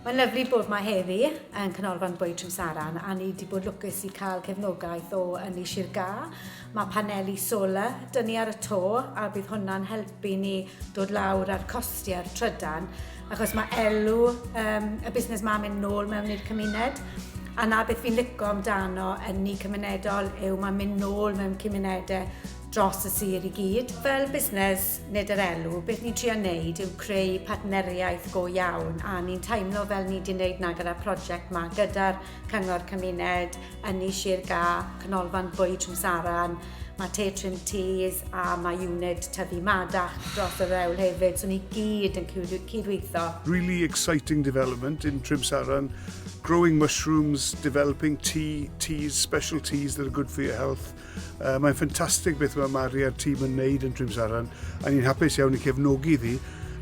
Mae'n lyflu bod mae heddi yn Canolfan Fwyd Trimsaran a ni wedi bod lwcus i cael cefnogaeth o Ynni Sir Ga. Mae paneli solar dynnu ar y to a bydd hwnna'n helpu ni dod lawr ar costau'r trydan achos mae elw y busnes ma'n mynd nôl mewn i'r cymuned. A na beth fi'n licio amdano Ynni Gymunedol yw mae'n mynd nôl mewn cymunedau dros y sir i gyd. Fel busnes nid-er-elw, beth ni'n trio wneud yw creu partneriaeth go iawn a ni'n teimlo fel ni wedi wneud na gyda'r prosiect yma gyda'r cyngor cymuned, Ynni Sir Ga, Canolfan Fwyd Trimsaran, mae te trim teas a mae uned tyfu madach dros y rewl hefyd, so ni gyd yn cydweithio. Really exciting development in Trimsaran, growing mushrooms, developing teas, special teas that are good for your health. Mae'n ffantastig beth mae Mari a'r tîm yn wneud yn Trimsaran a ni'n hapus iawn i cefnogi ddi.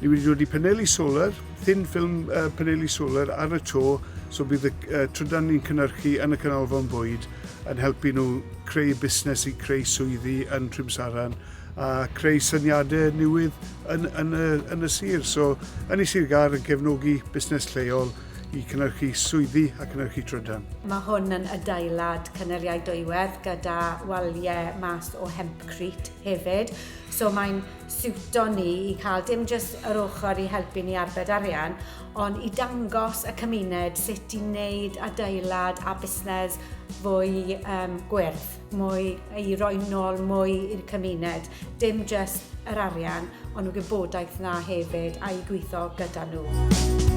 Ni wedi dod i paneli solar, thin film paneli solar ar y to, so bydd y trydan ni'n cynhyrchu yn y Canolfan Fwyd yn helpu nhw creu busnes i creu swyddi yn Trimsaran a creu syniadau newydd yn y sir. So, Ynni Sir Ga yn cefnogi busnes lleol i cynhyrchu swyddi a cynhyrchu trydan. Mae hwn yn adeilad cynaliadwyedd gyda waliau mas o hempcrete hefyd. So mae'n siwto ni i cael dim jyst yr ochr i helpu ni arbed arian, ond i dangos y cymuned sut i wneud adeilad a busnes fwy gwyrdd, mwy eiroenol, mwy i'r cymuned. Dim jyst yr arian, ond y gwybodaeth na hefyd a i gweithio gyda nhw.